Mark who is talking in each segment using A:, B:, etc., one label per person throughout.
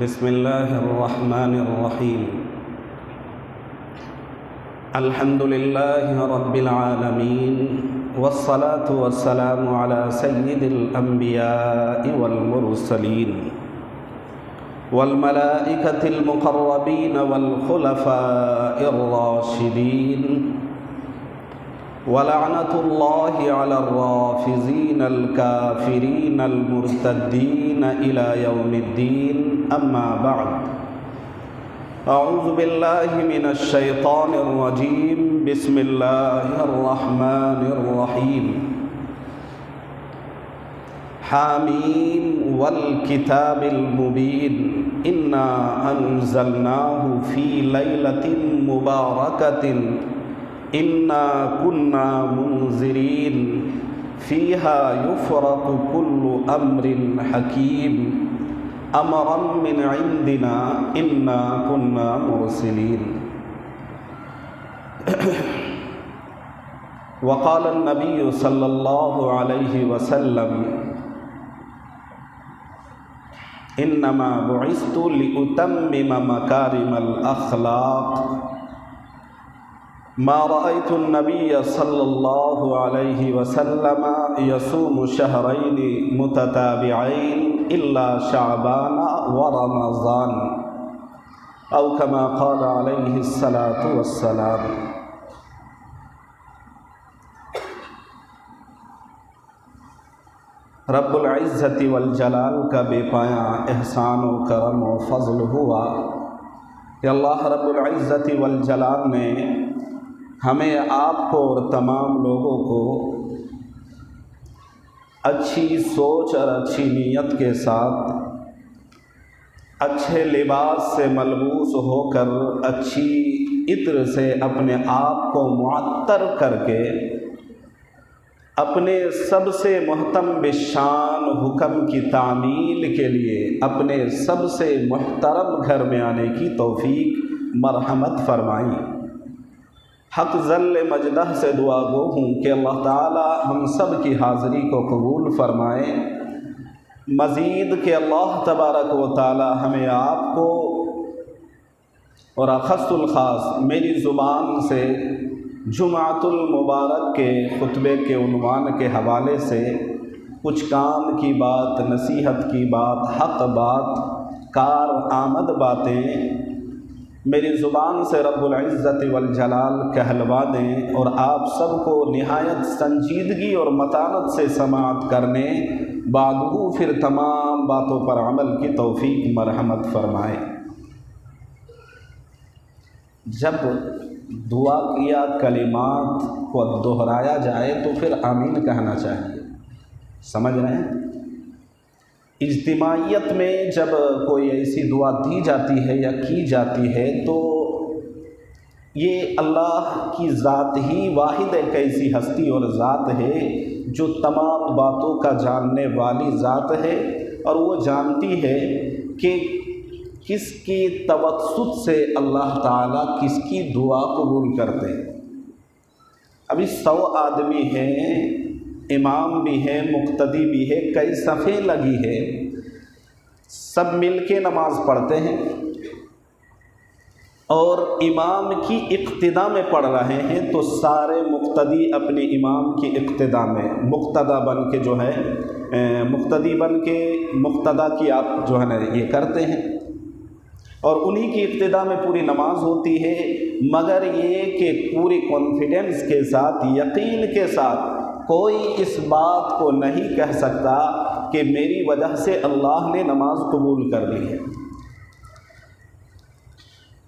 A: بسم الله الرحمن الرحيم. الحمد لله رب العالمين، والصلاة والسلام على سيد الأنبياء والمرسلين والملائكة المقربين والخلفاء الراشدين، ولعنة الله على الرافضين الكافرين المرتدين إلى يوم الدين. أما بعد، أعوذ بالله من الشيطان الرجيم. بسم الله الرحمن الرحيم. حاميم والكتاب المبين، إنا أنزلناه في ليلة مباركة إنا كنا منذرين فيها يفرق كل أمر حكيم أمرا من عندنا إنا كنا مرسلين. وقال النبي صلى الله عليه وسلم: إنما بعثت لأتمم مكارم الأخلاق. ما رأيت النبي صلى الله عليه وسلم يصوم شهرين متتابعين إلا شعبان ورمضان، أو كما قال عليه الصلاة والسلام. رب العزت والجلال کا بے پایاں احسان و کرم و فضل ہوا کہ اللہ رب العزت والجلال نے ہمیں، آپ کو اور تمام لوگوں کو اچھی سوچ اور اچھی نیت کے ساتھ اچھے لباس سے ملبوس ہو کر اچھی عطر سے اپنے آپ کو معطر کر کے اپنے سب سے محتم بشان حکم کی تعمیل کے لیے اپنے سب سے محترم گھر میں آنے کی توفیق مرحمت فرمائی۔ حق ذل مجدہ سے دعا گو ہوں کہ اللہ تعالی ہم سب کی حاضری کو قبول فرمائے، مزید کہ اللہ تبارک و تعالی ہمیں آپ کو اور اخص الخاص میری زبان سے جمعۃ المبارک کے خطبے کے عنوان کے حوالے سے کچھ کام کی بات، نصیحت کی بات، حق بات، کار آمد باتیں میری زبان سے رب العزت والجلال کہلوا دیں اور آپ سب کو نہایت سنجیدگی اور متانت سے سماعت کرنے بعدہ پھر تمام باتوں پر عمل کی توفیق مرحمت فرمائے۔ جب دعا کیا کلمات کو دہرایا جائے تو پھر آمین کہنا چاہیے، سمجھ رہے ہیں؟ اجتماعیت میں جب کوئی ایسی دعا دی جاتی ہے یا کی جاتی ہے تو یہ اللہ کی ذات ہی واحد ایک ایسی ہستی اور ذات ہے جو تمام باتوں کا جاننے والی ذات ہے، اور وہ جانتی ہے کہ کس کی توسط سے اللہ تعالیٰ کس کی دعا قبول کرتے ہیں۔ ابھی 100 آدمی ہیں، امام بھی ہے، مقتدی بھی ہے، کئی صفیں لگی ہے، سب مل کے نماز پڑھتے ہیں اور امام کی اقتداء میں پڑھ رہے ہیں، تو سارے مقتدی اپنے امام کی اقتداء میں مقتدا بن کے جو ہے مقتدی بن کے مقتدا کی آپ جو ہے نا یہ کرتے ہیں، اور انہی کی اقتداء میں پوری نماز ہوتی ہے، مگر یہ کہ پوری کانفیڈنس کے ساتھ، یقین کے ساتھ کوئی اس بات کو نہیں کہہ سکتا کہ میری وجہ سے اللہ نے نماز قبول کر لی ہے،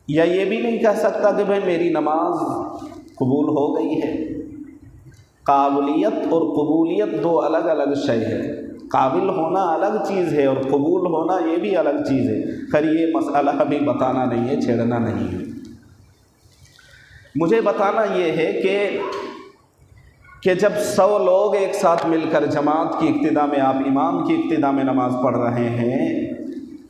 A: یا یہ بھی نہیں کہہ سکتا کہ بھائی میری نماز قبول ہو گئی ہے۔ قابلیت اور قبولیت دو الگ الگ شے ہے، قابل ہونا الگ چیز ہے اور قبول ہونا یہ بھی الگ چیز ہے۔ خیر یہ مسئلہ ابھی بتانا نہیں ہے، چھیڑنا نہیں ہے، مجھے بتانا یہ ہے کہ جب 100 لوگ ایک ساتھ مل کر جماعت کی اقتداء میں، آپ امام کی اقتداء میں نماز پڑھ رہے ہیں،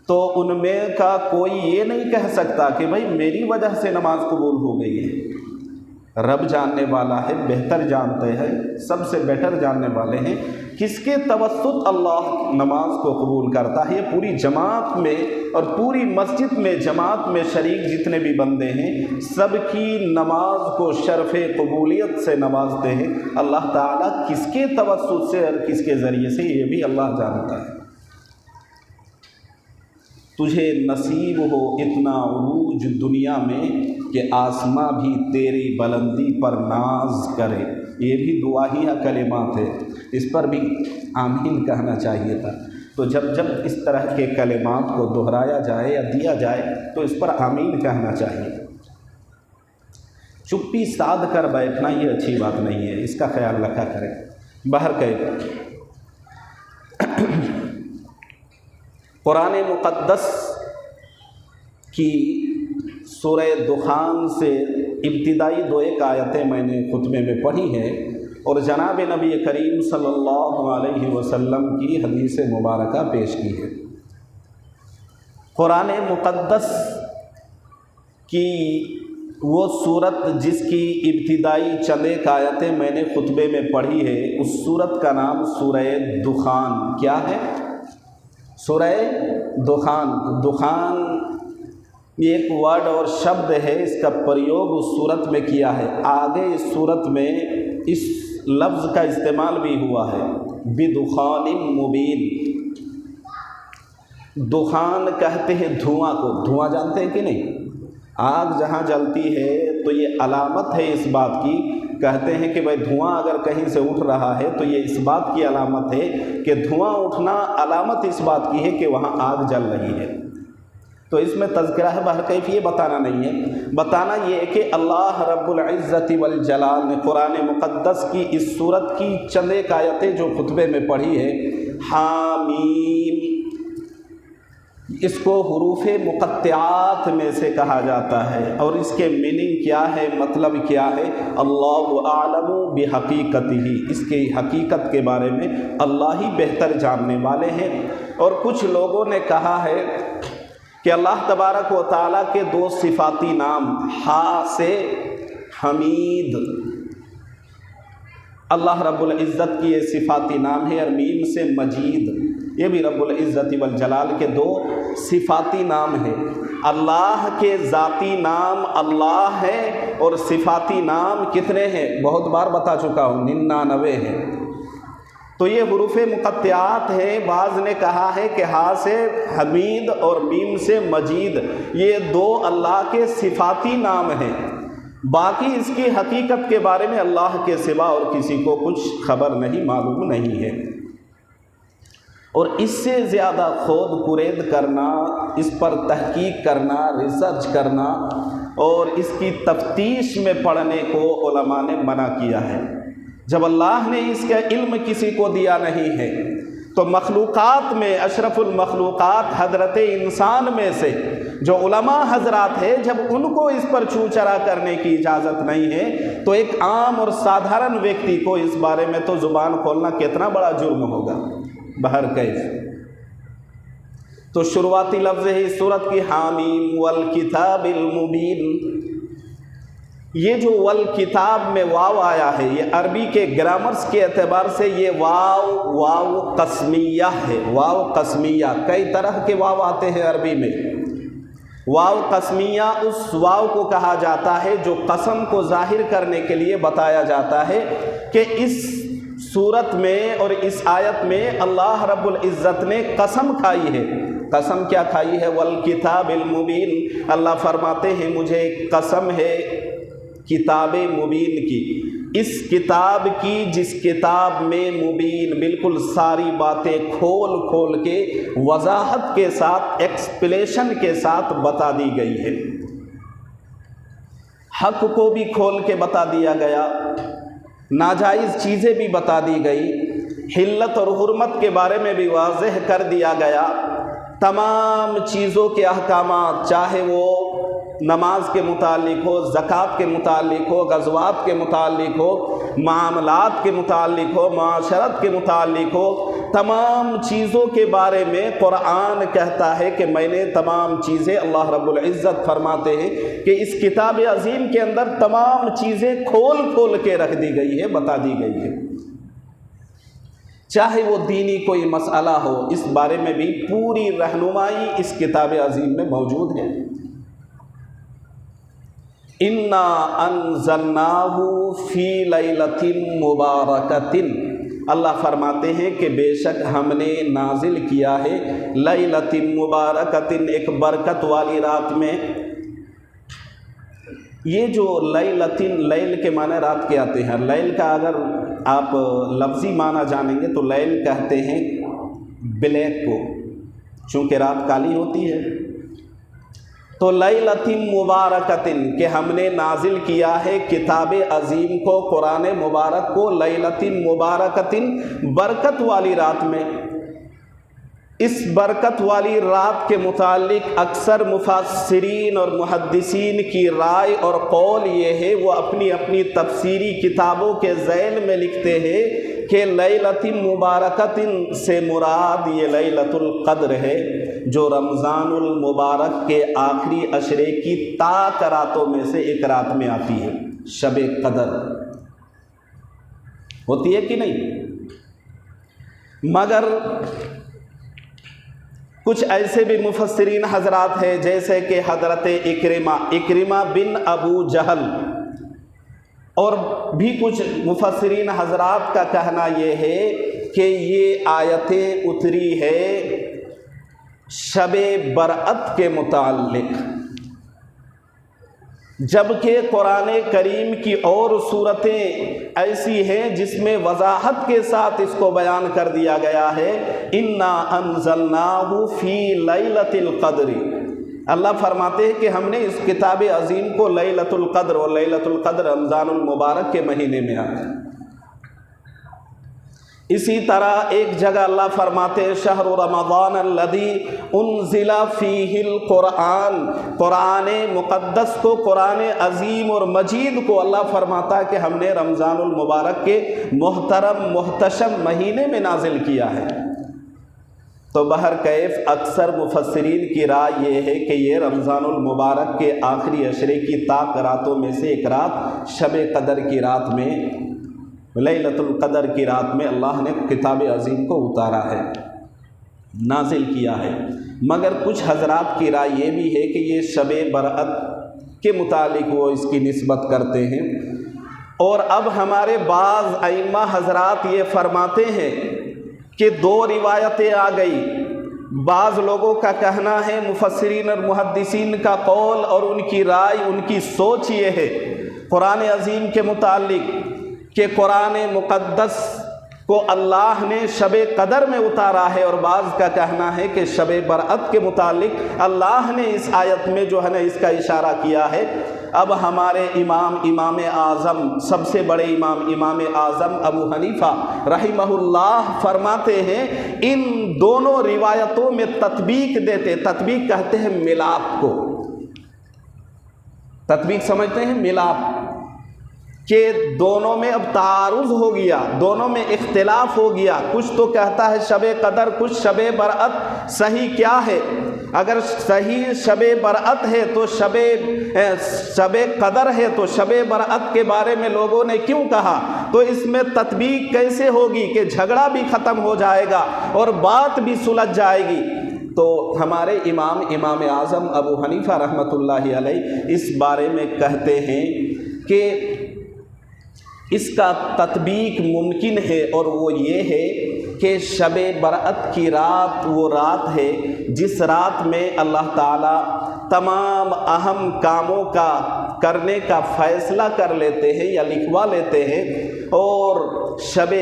A: تو ان میں کا کوئی یہ نہیں کہہ سکتا کہ بھائی میری وجہ سے نماز قبول ہو گئی ہے۔ رب جاننے والا ہے، بہتر جانتے ہیں، سب سے بیٹر جاننے والے ہیں، کس کے توسط اللہ نماز کو قبول کرتا ہے؟ یہ پوری جماعت میں اور پوری مسجد میں جماعت میں شریک جتنے بھی بندے ہیں سب کی نماز کو شرف قبولیت سے نوازتے ہیں اللہ تعالیٰ۔ کس کے توسط سے اور کس کے ذریعے سے یہ بھی اللہ جانتا ہے۔ تجھے نصیب ہو اتنا عروج دنیا میں کہ آسماں بھی تیری بلندی پر ناز کرے، یہ بھی دعائیہ کلمات ہے، اس پر بھی آمین کہنا چاہیے تھا۔ تو جب اس طرح کے کلمات کو دہرایا جائے یا دیا جائے تو اس پر آمین کہنا چاہیے۔ چپی سادھ کر بیٹھنا یہ اچھی بات نہیں ہے، اس کا خیال رکھا کریں۔ بہرکیف قرآن مقدس کی سورہ دخان سے ابتدائی 2 آیتیں میں نے خطبے میں پڑھی ہیں اور جناب نبی کریم صلی اللہ علیہ وسلم کی حدیث مبارکہ پیش کی ہے۔ قرآن مقدس کی وہ صورت جس کی ابتدائی چند آیتیں میں نے خطبے میں پڑھی ہے، اس صورت کا نام سورہ دخان کیا ہے؟ سورہ دخان۔ دخان یہ ایک ورڈ اور شبد ہے، اس کا پریوگ اس صورت میں کیا ہے۔ آگے اس صورت میں اس لفظ کا استعمال بھی ہوا ہے، بدخان مبین۔ دخان کہتے ہیں دھواں کو، دھواں جانتے ہیں کہ نہیں؟ آگ جہاں جلتی ہے تو یہ علامت ہے اس بات کی، کہتے ہیں کہ بھائی دھواں اگر کہیں سے اٹھ رہا ہے تو یہ اس بات کی علامت ہے کہ دھواں اٹھنا علامت اس بات کی ہے کہ وہاں آگ جل رہی ہے۔ تو اس میں تذکرہ ہے، بہرکیف یہ بتانا نہیں ہے، بتانا یہ ہے کہ اللہ رب العزت والجلال نے قرآن مقدس کی اس صورت کی چند آیتیں جو خطبے میں پڑھی ہے، حامیم، اس کو حروف مقطعات میں سے کہا جاتا ہے، اور اس کے میننگ کیا ہے، مطلب کیا ہے؟ اللہ اعلم بحقیقتہ، اس کی حقیقت کے بارے میں اللہ ہی بہتر جاننے والے ہیں۔ اور کچھ لوگوں نے کہا ہے کہ اللہ تبارک و تعالیٰ کے 2 صفاتی نام، ہا سے حمید، اللہ رب العزت کی یہ صفاتی نام ہے، اور میم سے مجید، یہ بھی رب العزت والجلال کے 2 صفاتی نام ہیں۔ اللہ کے ذاتی نام اللہ ہے اور صفاتی نام کتنے ہیں؟ بہت بار بتا چکا ہوں، 99 ہیں۔ تو یہ حروف مقطعات ہیں۔ بعض نے کہا ہے کہ ہا سے حمید اور میم سے مجید، یہ 2 اللہ کے صفاتی نام ہیں، باقی اس کی حقیقت کے بارے میں اللہ کے سوا اور کسی کو کچھ خبر نہیں، معلوم نہیں ہے۔ اور اس سے زیادہ خود کرید کرنا، اس پر تحقیق کرنا، ریسرچ کرنا اور اس کی تفتیش میں پڑھنے کو علماء نے منع کیا ہے۔ جب اللہ نے اس کا علم کسی کو دیا نہیں ہے تو مخلوقات میں اشرف المخلوقات حضرت انسان میں سے جو علماء حضرات ہیں، جب ان کو اس پر چھو چرا کرنے کی اجازت نہیں ہے تو ایک عام اور سادھارن ویکتی کو اس بارے میں تو زبان کھولنا کتنا بڑا جرم ہوگا۔ بہرکیف تو شروعاتی لفظ ہے اس سورت کی حامیم والکتاب المبین۔ یہ جو والکتاب میں واو آیا ہے، یہ عربی کے گرامرز کے اعتبار سے یہ واو قسمیہ ہے۔ واو قسمیہ، کئی طرح کے واو آتے ہیں عربی میں۔ واو قسمیہ اس واو کو کہا جاتا ہے جو قسم کو ظاہر کرنے کے لیے بتایا جاتا ہے کہ اس صورت میں اور اس آیت میں اللہ رب العزت نے قسم کھائی ہے۔ قسم کیا کھائی ہے؟ والکتاب المبین۔ اللہ فرماتے ہیں مجھے قسم ہے کتاب مبین کی، اس کتاب کی جس کتاب میں مبین بالکل ساری باتیں کھول کھول کے وضاحت کے ساتھ، ایکسپلیشن کے ساتھ بتا دی گئی ہے۔ حق کو بھی کھول کے بتا دیا گیا، ناجائز چیزیں بھی بتا دی گئی، حلت اور حرمت کے بارے میں بھی واضح کر دیا گیا، تمام چیزوں کے احکامات، چاہے وہ نماز کے متعلق ہو، زکوٰۃ کے متعلق ہو، غزوات کے متعلق ہو، معاملات کے متعلق ہو، معاشرت کے متعلق ہو، تمام چیزوں کے بارے میں قرآن کہتا ہے کہ میں نے تمام چیزیں، اللہ رب العزت فرماتے ہیں کہ اس کتاب عظیم کے اندر تمام چیزیں کھول کھول کے رکھ دی گئی ہے، بتا دی گئی ہے۔ چاہے وہ دینی کوئی مسئلہ ہو، اس بارے میں بھی پوری رہنمائی اس کتاب عظیم میں موجود ہے۔ اِنَّا أَنزَلْنَاهُ فِي لَيْلَةٍ مُبَارَكَةٍ، اللہ فرماتے ہیں کہ بے شک ہم نے نازل کیا ہے لیلۃ مبارکۃ، ایک برکت والی رات میں۔ یہ جو لیلۃ، لیل کے معنی رات کے آتے ہیں۔ لیل کا اگر آپ لفظی معنی جانیں گے تو لیل کہتے ہیں بلیک کو، چونکہ رات کالی ہوتی ہے۔ تو لیلۃ مبارکۃ کہ ہم نے نازل کیا ہے کتاب عظیم کو، قرآن مبارک کو، لیلۃ مبارکۃ برکت والی رات میں۔ اس برکت والی رات کے متعلق اکثر مفسرین اور محدثین کی رائے اور قول یہ ہے، وہ اپنی اپنی تفسیری کتابوں کے ذیل میں لکھتے ہیں کہ لیلۃ مبارکۃ سے مراد یہ لیلۃ القدر ہے، جو رمضان المبارک کے آخری عشرے کی تاک راتوں میں سے ایک رات میں آتی ہے۔ شب قدر ہوتی ہے کہ نہیں؟ مگر کچھ ایسے بھی مفسرین حضرات ہیں جیسے کہ حضرت اکرمہ بن ابو جہل، اور بھی کچھ مفسرین حضرات کا کہنا یہ ہے کہ یہ آیتیں اتری ہے شب برأت کے متعلق، جبکہ قرآن کریم کی اور صورتیں ایسی ہیں جس میں وضاحت کے ساتھ اس کو بیان کر دیا گیا ہے۔ اِنَّا أَنزَلْنَاهُ فِي لَيْلَةِ الْقَدْرِ، اللہ فرماتے ہیں کہ ہم نے اس کتاب عظیم کو لیلۃ القدر، اور لیلۃ القدر رمضان المبارک کے مہینے میں آتی ہے۔ اسی طرح ایک جگہ اللہ فرماتے ہیں شہر رمضان الذی انزل فیہ القرآن، قرآن مقدس کو، قرآن عظیم اور مجید کو اللہ فرماتا ہے کہ ہم نے رمضان المبارک کے محترم محتشم مہینے میں نازل کیا ہے۔ تو بہرکیف اکثر مفسرین کی رائے یہ ہے کہ یہ رمضان المبارک کے آخری عشرے کی تاک راتوں میں سے ایک رات، شب قدر کی رات میں، لیلۃ القدر کی رات میں اللہ نے کتاب عظیم کو اتارا ہے، نازل کیا ہے۔ مگر کچھ حضرات کی رائے یہ بھی ہے کہ یہ شب برأت کے متعلق وہ اس کی نسبت کرتے ہیں۔ اور اب ہمارے بعض ائمہ حضرات یہ فرماتے ہیں کہ دو روایتیں آ گئی۔ بعض لوگوں کا کہنا ہے، مفسرین اور محدثین کا قول اور ان کی رائے، ان کی سوچ یہ ہے قرآن عظیم کے متعلق کہ قرآن مقدس کو اللہ نے شب قدر میں اتارا ہے، اور بعض کا کہنا ہے کہ شب برأت کے متعلق اللہ نے اس آیت میں جو ہے نا اس کا اشارہ کیا ہے۔ اب ہمارے امام اعظم، سب سے بڑے امام اعظم ابو حنیفہ رحمہ اللہ فرماتے ہیں ان دونوں روایتوں میں تطبیق دیتے، تطبیق کہتے ہیں ملاپ کو، تطبیق سمجھتے ہیں ملاپ، کہ دونوں میں اب تعارض ہو گیا، دونوں میں اختلاف ہو گیا، کچھ تو کہتا ہے شب قدر، کچھ شب برأت۔ صحیح کیا ہے؟ اگر صحیح شب برأت ہے تو شب قدر ہے تو شب برأت کے بارے میں لوگوں نے کیوں کہا؟ تو اس میں تطبیق کیسے ہوگی کہ جھگڑا بھی ختم ہو جائے گا اور بات بھی سلجھ جائے گی؟ تو ہمارے امام اعظم ابو حنیفہ رحمۃ اللہ علیہ اس بارے میں کہتے ہیں کہ اس کا تطبیق ممکن ہے، اور وہ یہ ہے کہ شب برأت کی رات وہ رات ہے جس رات میں اللہ تعالیٰ تمام اہم کاموں کا کرنے کا فیصلہ کر لیتے ہیں یا لکھوا لیتے ہیں، اور شب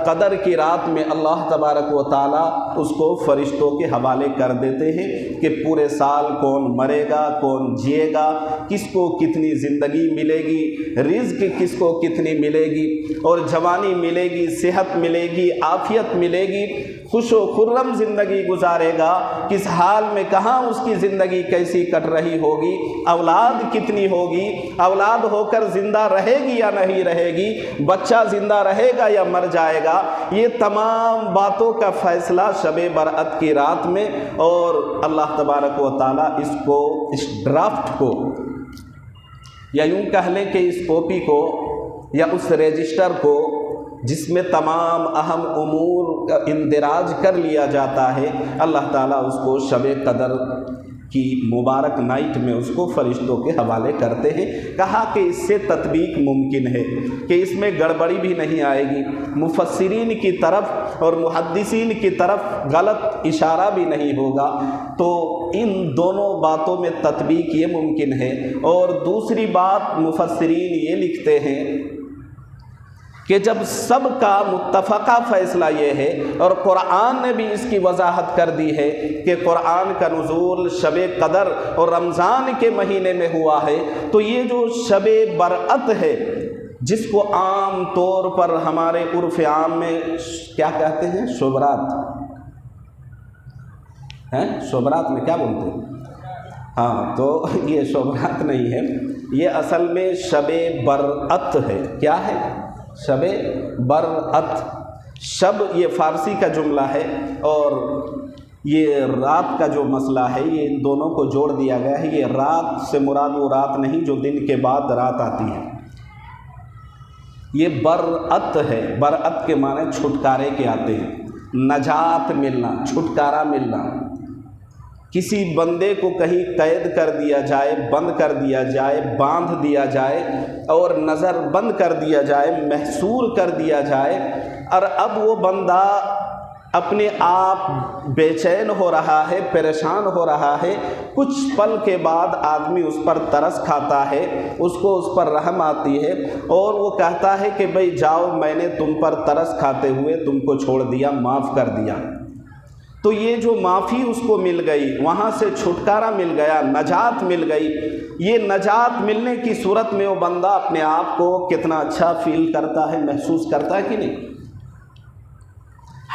A: قدر کی رات میں اللہ تبارک و تعالیٰ اس کو فرشتوں کے حوالے کر دیتے ہیں کہ پورے سال کون مرے گا، کون جیے گا، کس کو کتنی زندگی ملے گی، رزق کس کو کتنی ملے گی، اور جوانی ملے گی، صحت ملے گی، عافیت ملے گی، خوش و خرم زندگی گزارے گا، کس حال میں کہاں اس کی زندگی کیسی کٹ رہی ہوگی، اولاد کتنی ہوگی، اولاد ہو کر زندہ رہے گی یا نہیں رہے گی، بچہ زندہ رہے گا یا مر جائے گا، یہ تمام باتوں کا فیصلہ شب برأت کی رات میں، اور اللہ تبارک و تعالیٰ اس ڈرافٹ کو، یا یوں کہہ لیں کہ اس کاپی کو یا اس رجسٹر کو جس میں تمام اہم امور کا اندراج کر لیا جاتا ہے، اللہ تعالیٰ اس کو شب قدر کی مبارک نائٹ میں اس کو فرشتوں کے حوالے کرتے ہیں۔ کہا کہ اس سے تطبیق ممکن ہے کہ اس میں گڑبڑی بھی نہیں آئے گی، مفسرین کی طرف اور محدثین کی طرف غلط اشارہ بھی نہیں ہوگا، تو ان دونوں باتوں میں تطبیق یہ ممکن ہے۔ اور دوسری بات مفسرین یہ لکھتے ہیں کہ جب سب کا متفقہ فیصلہ یہ ہے، اور قرآن نے بھی اس کی وضاحت کر دی ہے کہ قرآن کا نزول شب قدر اور رمضان کے مہینے میں ہوا ہے، تو یہ جو شب برأت ہے، جس کو عام طور پر ہمارے عرف عام میں کیا کہتے ہیں، شبرات ہیں، شبرات میں کیا بولتے ہیں؟ ہاں، تو یہ شبرات نہیں ہے، یہ اصل میں شب برأت ہے۔ کیا ہے؟ شب برأت۔ شب یہ فارسی کا جملہ ہے، اور یہ رات کا جو مسئلہ ہے، یہ ان دونوں کو جوڑ دیا گیا ہے۔ یہ رات سے مراد وہ رات نہیں جو دن کے بعد رات آتی ہے، یہ برأت ہے۔ برأت کے معنی چھٹکارے کے آتے ہیں، نجات ملنا، چھٹکارا ملنا۔ کسی بندے کو کہیں قید کر دیا جائے، بند کر دیا جائے، باندھ دیا جائے اور نظر بند کر دیا جائے، محصور کر دیا جائے، اور اب وہ بندہ اپنے آپ بے چین ہو رہا ہے، پریشان ہو رہا ہے، کچھ پل کے بعد آدمی اس پر ترس کھاتا ہے، اس کو اس پر رحم آتی ہے، اور وہ کہتا ہے کہ بھئی جاؤ، میں نے تم پر ترس کھاتے ہوئے تم کو چھوڑ دیا، معاف کر دیا۔ تو یہ جو معافی اس کو مل گئی، وہاں سے چھٹکارا مل گیا، نجات مل گئی۔ یہ نجات ملنے کی صورت میں وہ بندہ اپنے آپ کو کتنا اچھا فیل کرتا ہے، محسوس کرتا ہے کہ نہیں؟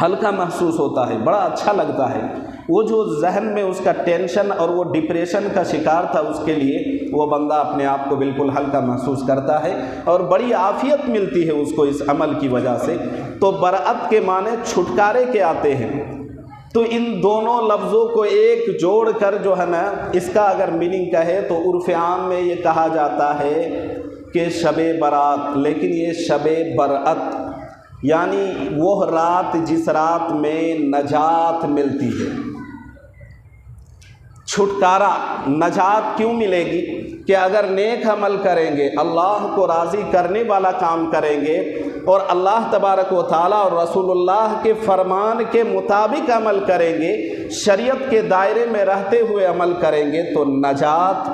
A: ہلکا محسوس ہوتا ہے، بڑا اچھا لگتا ہے۔ وہ جو ذہن میں اس کا ٹینشن اور وہ ڈپریشن کا شکار تھا، اس کے لیے وہ بندہ اپنے آپ کو بالکل ہلکا محسوس کرتا ہے، اور بڑی عافیت ملتی ہے اس کو اس عمل کی وجہ سے۔ تو برأت کے معنی چھٹکارے کے آتے ہیں۔ تو ان دونوں لفظوں کو ایک جوڑ کر جو ہے نا، اس کا اگر میننگ کہے تو عرف عام میں یہ کہا جاتا ہے کہ شب برات، لیکن یہ شب برأت یعنی وہ رات جس رات میں نجات ملتی ہے، چھٹکارا۔ نجات کیوں ملے گی؟ کہ اگر نیک عمل کریں گے، اللہ کو راضی کرنے والا کام کریں گے، اور اللہ تبارک و تعالیٰ اور رسول اللہ کے فرمان کے مطابق عمل کریں گے، شریعت کے دائرے میں رہتے ہوئے عمل کریں گے تو نجات،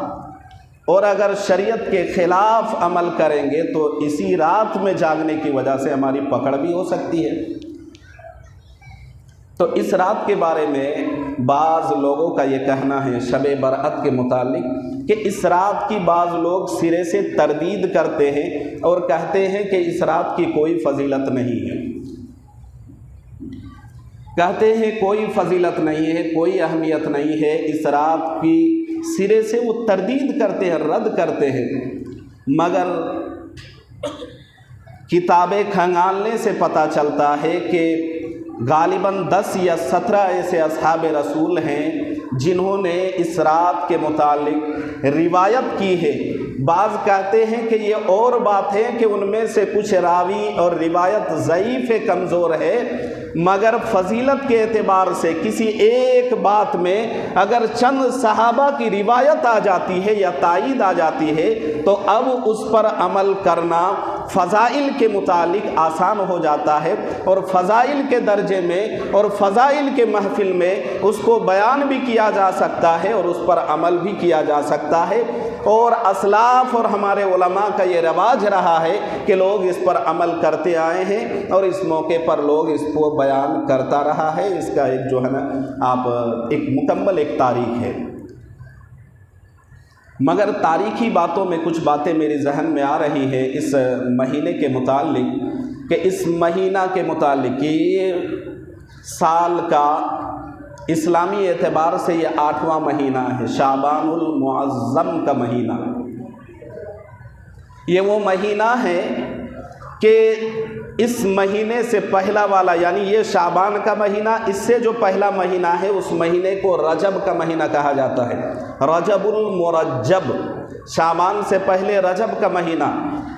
A: اور اگر شریعت کے خلاف عمل کریں گے تو اسی رات میں جاگنے کی وجہ سے ہماری پکڑ بھی ہو سکتی ہے۔ تو اس رات کے بارے میں بعض لوگوں کا یہ کہنا ہے شب برأت کے متعلق کہ اس رات کی بعض لوگ سرے سے تردید کرتے ہیں اور کہتے ہیں کہ اس رات کی کوئی فضیلت نہیں ہے، کہتے ہیں کوئی فضیلت نہیں ہے، کوئی اہمیت نہیں ہے، اس رات کی سرے سے وہ تردید کرتے ہیں، رد کرتے ہیں۔ مگر کتابیں کھنگالنے سے پتہ چلتا ہے کہ غالباً 10 یا 17 ایسے اصحاب رسول ہیں جنہوں نے اس رات کے متعلق روایت کی ہے۔ بعض کہتے ہیں کہ یہ اور بات ہے کہ ان میں سے کچھ راوی اور روایت ضعیف کمزور ہے، مگر فضیلت کے اعتبار سے کسی ایک بات میں اگر چند صحابہ کی روایت آ جاتی ہے یا تائید آ جاتی ہے تو اب اس پر عمل کرنا فضائل کے متعلق آسان ہو جاتا ہے، اور فضائل کے درجے میں اور فضائل کے محفل میں اس کو بیان بھی کیا جا سکتا ہے اور اس پر عمل بھی کیا جا سکتا ہے۔ اور اسلاف اور ہمارے علماء کا یہ رواج رہا ہے کہ لوگ اس پر عمل کرتے آئے ہیں، اور اس موقع پر لوگ اس کو بیان کرتا رہا ہے۔ اس کا ایک جو ہے نا آپ ایک مکمل ایک تاریخ ہے۔ مگر تاریخی باتوں میں کچھ باتیں میرے ذہن میں آ رہی ہے اس مہینے کے متعلق، کہ اس مہینہ کے متعلق یہ سال کا اسلامی اعتبار سے یہ 8واں مہینہ ہے، شعبان المعظم کا مہینہ۔ یہ وہ مہینہ ہے کہ اس مہینے سے پہلا والا یعنی یہ شعبان کا مہینہ، اس سے جو پہلا مہینہ ہے اس مہینے کو رجب کا مہینہ کہا جاتا ہے، رجب المرجب، شعبان سے پہلے رجب کا مہینہ۔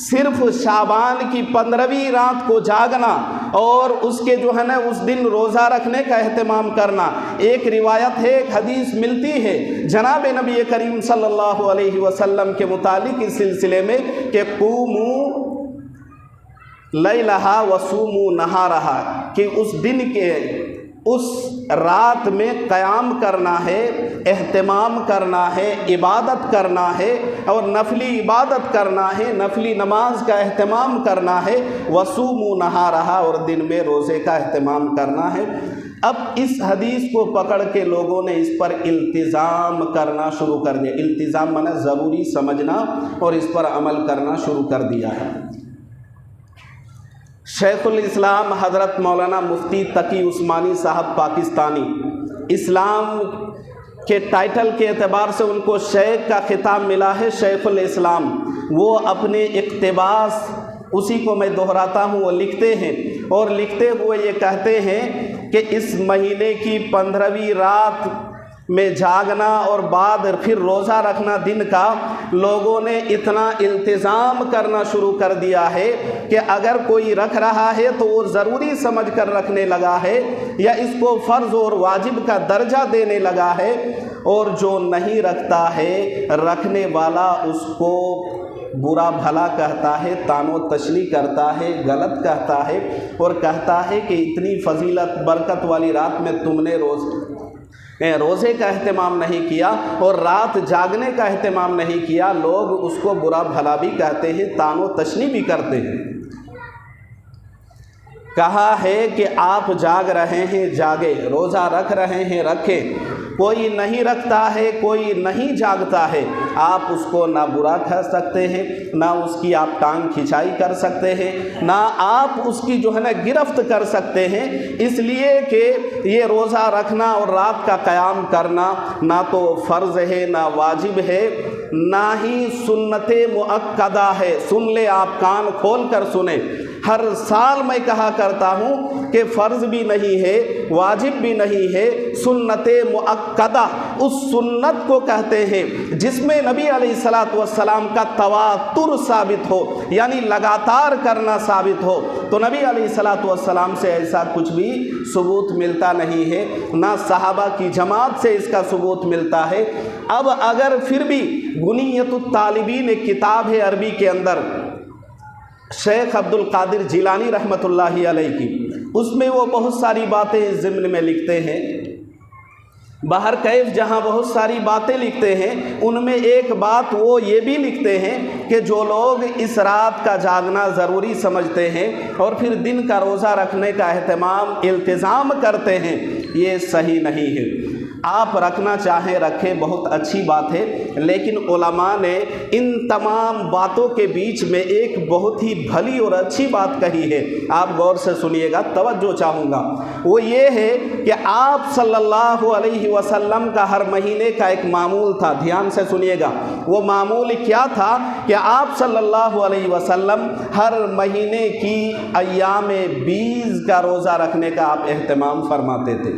A: صرف شعبان کی 15ویں رات کو جاگنا اور اس کے جو ہے نا اس دن روزہ رکھنے کا اہتمام کرنا. ایک روایت ہے، ایک حدیث ملتی ہے جناب نبی کریم صلی اللہ علیہ وسلم کے متعلق اس سلسلے میں کہ قوموا لیلہا وصوموا نہارہا، کہ اس دن کے اس رات میں قیام کرنا ہے، اہتمام کرنا ہے، عبادت کرنا ہے اور نفلی عبادت کرنا ہے، نفلی نماز کا اہتمام کرنا ہے. وصوموا نہارہا، اور دن میں روزے کا اہتمام کرنا ہے. اب اس حدیث کو پکڑ کے لوگوں نے اس پر التزام کرنا شروع کر دیا. التزام معنی ضروری سمجھنا اور اس پر عمل کرنا شروع کر دیا ہے. شیخ الاسلام حضرت مولانا مفتی تقی عثمانی صاحب پاکستانی، اسلام کے ٹائٹل کے اعتبار سے ان کو شیخ کا خطاب ملا ہے، شیخ الاسلام. وہ اپنے اقتباس، اسی کو میں دہراتا ہوں، وہ لکھتے ہیں اور لکھتے ہوئے یہ کہتے ہیں کہ اس مہینے کی 15ویں رات میں جاگنا اور بعد پھر روزہ رکھنا دن کا، لوگوں نے اتنا التزام کرنا شروع کر دیا ہے کہ اگر کوئی رکھ رہا ہے تو وہ ضروری سمجھ کر رکھنے لگا ہے یا اس کو فرض اور واجب کا درجہ دینے لگا ہے، اور جو نہیں رکھتا ہے رکھنے والا اس کو برا بھلا کہتا ہے، طعن و تشنیع کرتا ہے، غلط کہتا ہے اور کہتا ہے کہ اتنی فضیلت برکت والی رات میں تم نے روزے کا اہتمام نہیں کیا اور رات جاگنے کا اہتمام نہیں کیا. لوگ اس کو برا بھلا بھی کہتے ہیں، طعن و تشنیع بھی کرتے ہیں. کہا ہے کہ آپ جاگ رہے ہیں جاگے، روزہ رکھ رہے ہیں رکھیں. کوئی نہیں رکھتا ہے، کوئی نہیں جاگتا ہے، آپ اس کو نہ برا کہہ سکتے ہیں، نہ اس کی آپ ٹانگ کھچائی کر سکتے ہیں، نہ آپ اس کی جو ہے نا گرفت کر سکتے ہیں. اس لیے کہ یہ روزہ رکھنا اور رات کا قیام کرنا نہ تو فرض ہے، نہ واجب ہے، نہ ہی سنت مؤکدہ ہے. سن لے آپ، کان کھول کر سنیں. ہر سال میں کہا کرتا ہوں کہ فرض بھی نہیں ہے، واجب بھی نہیں ہے، سنت مؤکدہ اس سنت کو کہتے ہیں جس میں نبی علیہ الصلوۃ والسلام کا تواتر ثابت ہو، یعنی لگاتار کرنا ثابت ہو. تو نبی علیہ الصلوۃ والسلام سے ایسا کچھ بھی ثبوت ملتا نہیں ہے، نہ صحابہ کی جماعت سے اس کا ثبوت ملتا ہے. اب اگر پھر بھی غنیۃ الطالبین ایک کتاب ہے عربی کے اندر شیخ عبد القادر جیلانی رحمۃ اللہ علیہ کی، اس میں وہ بہت ساری باتیں اس ضمن میں لکھتے ہیں. بہر کیف جہاں بہت ساری باتیں لکھتے ہیں، ان میں ایک بات وہ یہ بھی لکھتے ہیں کہ جو لوگ اس رات کا جاگنا ضروری سمجھتے ہیں اور پھر دن کا روزہ رکھنے کا اہتمام التزام کرتے ہیں، یہ صحیح نہیں ہے. آپ رکھنا چاہیں رکھیں، بہت اچھی بات ہے، لیکن علماء نے ان تمام باتوں کے بیچ میں ایک بہت ہی بھلی اور اچھی بات کہی ہے. آپ غور سے سنیے گا، توجہ چاہوں گا. وہ یہ ہے کہ آپ صلی اللہ علیہ وسلم کا ہر مہینے کا ایک معمول تھا. دھیان سے سنیے گا. وہ معمول کیا تھا کہ آپ صلی اللہ علیہ وسلم ہر مہینے کی ایام 20 کا روزہ رکھنے کا آپ اہتمام فرماتے تھے.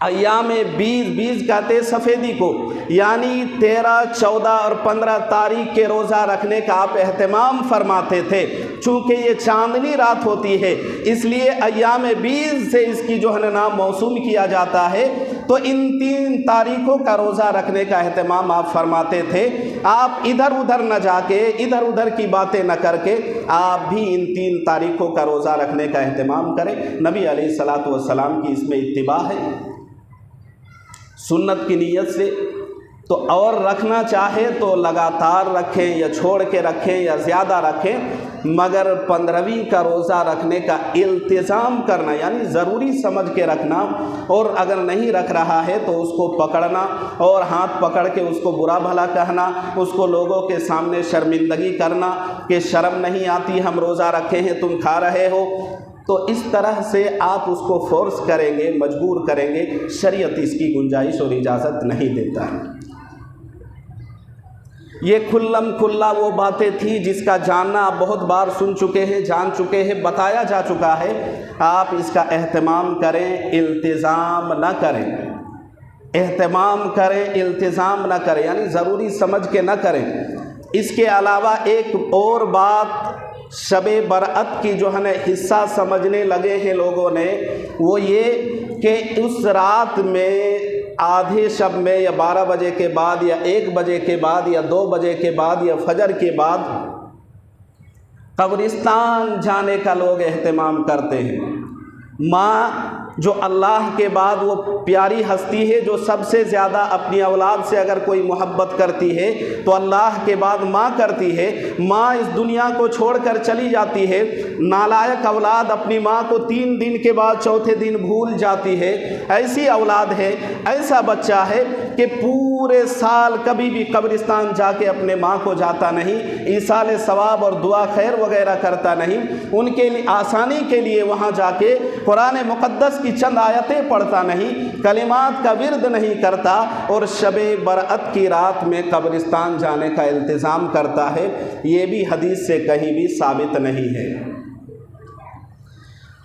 A: ایام 20 کہتے سفیدی کو، یعنی 13، 14 اور 15 تاریخ کے روزہ رکھنے کا آپ اہتمام فرماتے تھے. چونکہ یہ چاندنی رات ہوتی ہے اس لیے ایام 20 سے اس کی جو ہے نام موسوم کیا جاتا ہے. تو ان 3 تاریخوں کا روزہ رکھنے کا اہتمام آپ فرماتے تھے. آپ ادھر ادھر نہ جا کے، ادھر ادھر کی باتیں نہ کر کے آپ بھی ان 3 تاریخوں کا روزہ رکھنے کا اہتمام کریں. نبی علیہ الصلوۃ والسلام کی اس میں اتباع ہے سنت کی نیت سے. تو اور رکھنا چاہے تو لگاتار رکھیں یا چھوڑ کے رکھیں یا زیادہ رکھیں، مگر 15ویں کا روزہ رکھنے کا التزام کرنا یعنی ضروری سمجھ کے رکھنا، اور اگر نہیں رکھ رہا ہے تو اس کو پکڑنا اور ہاتھ پکڑ کے اس کو برا بھلا کہنا، اس کو لوگوں کے سامنے شرمندگی کرنا کہ شرم نہیں آتی، ہم روزہ رکھے ہیں تم کھا رہے ہو. تو اس طرح سے آپ اس کو فورس کریں گے، مجبور کریں گے. شریعت اس کی گنجائش اور اجازت نہیں دیتا ہے. یہ کھلم کھلا وہ باتیں تھیں جس کا جاننا آپ بہت بار سن چکے ہیں، جان چکے ہیں، بتایا جا چکا ہے. آپ اس کا اہتمام کریں، التزام نہ کریں. اہتمام کریں، التزام نہ کریں، یعنی ضروری سمجھ کے نہ کریں. اس کے علاوہ ایک اور بات شب برأت کی جو ہے نا حصہ سمجھنے لگے ہیں لوگوں نے، وہ یہ کہ اس رات میں آدھے شب میں یا 12 بجے کے بعد یا 1 بجے کے بعد یا 2 بجے کے بعد یا فجر کے بعد قبرستان جانے کا لوگ اہتمام کرتے ہیں۔ ماں جو اللہ کے بعد وہ پیاری ہستی ہے جو سب سے زیادہ اپنی اولاد سے اگر کوئی محبت کرتی ہے تو اللہ کے بعد ماں کرتی ہے۔ ماں اس دنیا کو چھوڑ کر چلی جاتی ہے، نالائق اولاد اپنی ماں کو 3 دن کے بعد چوتھے دن بھول جاتی ہے۔ ایسی اولاد ہے، ایسا بچہ ہے کہ پورے سال کبھی بھی قبرستان جا کے اپنے ماں کو جاتا نہیں، ایصال ثواب اور دعا خیر وغیرہ کرتا نہیں، ان کے لیے آسانی کے لیے وہاں جا کے قرآن مقدس کی چند آیتیں پڑھتا نہیں، کلمات کا ورد نہیں کرتا، اور شب برأت کی رات میں قبرستان جانے کا التزام کرتا ہے۔ یہ بھی حدیث سے کہیں بھی ثابت نہیں ہے۔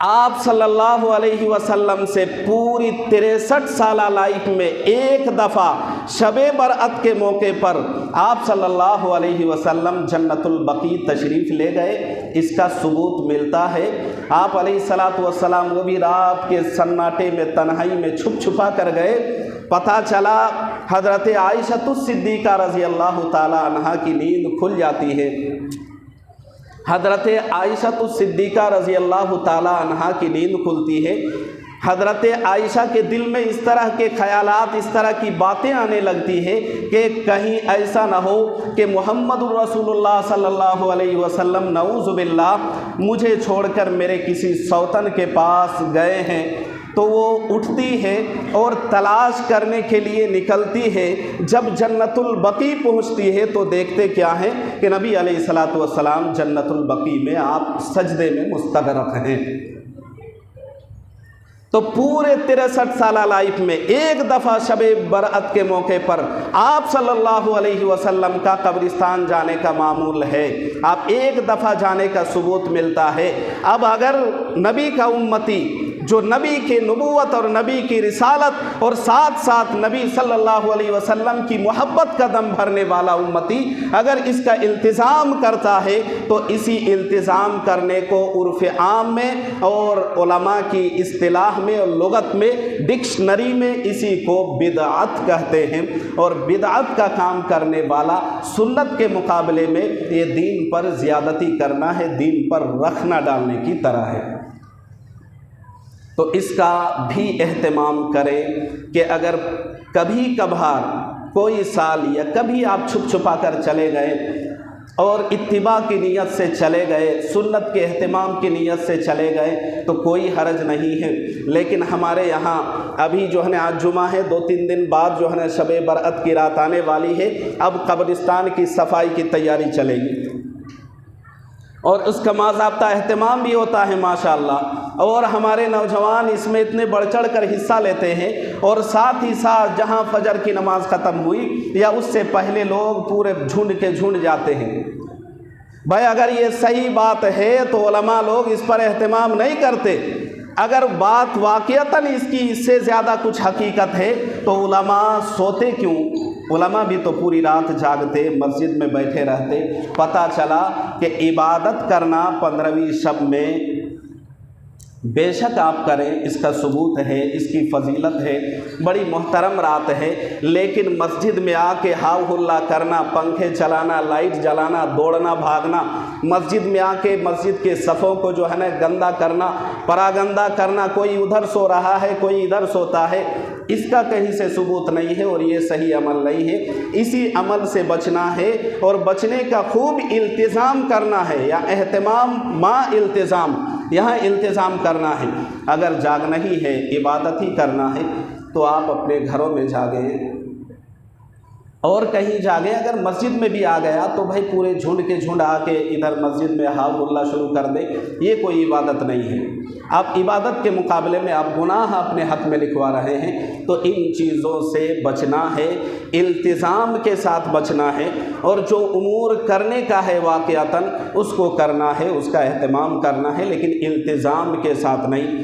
A: آپ صلی اللہ علیہ وسلم سے پوری 63 سالہ لائف میں ایک دفعہ شب برأت کے موقع پر آپ صلی اللہ علیہ وسلم جنت البقیع تشریف لے گئے، اس کا ثبوت ملتا ہے۔ آپ علیہ الصلاۃ والسلام وہ بھی رات کے سناٹے میں تنہائی میں چھپ چھپا کر گئے۔ پتہ چلا حضرت عائشہ الصدیقہ رضی اللہ تعالی عنہا کی نیند کھل جاتی ہے۔ حضرت عائشہ الصدیقہ رضی اللہ تعالی عنہا کی نیند کھلتی ہے۔ حضرت عائشہ کے دل میں اس طرح کے خیالات، اس طرح کی باتیں آنے لگتی ہے کہ کہیں ایسا نہ ہو کہ محمد الرسول اللہ صلی اللہ علیہ وسلم نعوذ باللہ مجھے چھوڑ کر میرے کسی سوتن کے پاس گئے ہیں۔ تو وہ اٹھتی ہے اور تلاش کرنے کے لیے نکلتی ہے۔ جب جنت البقیع پہنچتی ہے تو دیکھتے کیا ہے کہ نبی علیہ الصلاۃ والسلام جنت البقیع میں آپ سجدے میں مستغرق ہیں۔ تو پورے 63 سالہ لائف میں ایک دفعہ شب برأت کے موقع پر آپ صلی اللہ علیہ وسلم کا قبرستان جانے کا معمول ہے، آپ ایک دفعہ جانے کا ثبوت ملتا ہے۔ اب اگر نبی کا امتی جو نبی کے نبوت اور نبی کی رسالت اور ساتھ ساتھ نبی صلی اللہ علیہ وسلم کی محبت کا دم بھرنے والا امتی اگر اس کا التزام کرتا ہے تو اسی التزام کرنے کو عرف عام میں اور علماء کی اصطلاح میں اور لغت میں ڈکشنری میں اسی کو بدعت کہتے ہیں، اور بدعت کا کام کرنے والا سنت کے مقابلے میں یہ دین پر زیادتی کرنا ہے، دین پر رکھنا ڈالنے کی طرح ہے۔ تو اس کا بھی اہتمام کریں کہ اگر کبھی کبھار کوئی سال یا کبھی آپ چھپ چھپا کر چلے گئے اور اتباع کی نیت سے چلے گئے، سنت کے اہتمام کی نیت سے چلے گئے تو کوئی حرج نہیں ہے۔ لیکن ہمارے یہاں ابھی جو ہے نا آج جمعہ ہے، 2-3 دن بعد جو ہے نا شب برأت کی رات آنے والی ہے، اب قبرستان کی صفائی کی تیاری چلے گی اور اس کا باضابطہ اہتمام بھی ہوتا ہے ماشاءاللہ، اور ہمارے نوجوان اس میں اتنے بڑھ چڑھ کر حصہ لیتے ہیں، اور ساتھ ہی ساتھ جہاں فجر کی نماز ختم ہوئی یا اس سے پہلے لوگ پورے جھنڈ کے جھنڈ جاتے ہیں۔ بھائی اگر یہ صحیح بات ہے تو علماء لوگ اس پر اہتمام نہیں کرتے۔ اگر بات واقعتاً اس سے زیادہ کچھ حقیقت ہے تو علماء سوتے کیوں؟ علماء بھی تو پوری رات جاگتے، مسجد میں بیٹھے رہتے۔ پتہ چلا کہ عبادت کرنا 15ویں شب میں بے شک آپ کریں، اس کا ثبوت ہے، اس کی فضیلت ہے، بڑی محترم رات ہے، لیکن مسجد میں آ کے ہاؤ ہلا کرنا، پنکھے چلانا، لائٹ جلانا، دوڑنا بھاگنا، مسجد میں آ کے مسجد کے صفوں کو جو ہے نا گندا کرنا، پراگندہ کرنا، کوئی ادھر سو رہا ہے کوئی ادھر سوتا ہے، اس کا کہیں سے ثبوت نہیں ہے اور یہ صحیح عمل نہیں ہے۔ اسی عمل سے بچنا ہے اور بچنے کا خوب التزام کرنا ہے، یا اہتمام مع التزام، یہاں التزام کرنا ہے۔ اگر جاگنا ہی ہے، عبادت ہی کرنا ہے تو آپ اپنے گھروں میں جاگیں اور کہیں جاگیں۔ اگر مسجد میں بھی آ گیا تو بھائی پورے جھنڈ کے جھنڈ آ کے ادھر مسجد میں ہاؤ ہلا شروع کر دے، یہ کوئی عبادت نہیں ہے۔ آپ عبادت کے مقابلے میں آپ گناہ اپنے حق میں لکھوا رہے ہیں، تو ان چیزوں سے بچنا ہے، التزام کے ساتھ بچنا ہے، اور جو امور کرنے کا ہے واقعتاً اس کو کرنا ہے، اس کا اہتمام کرنا ہے، لیکن التزام کے ساتھ نہیں۔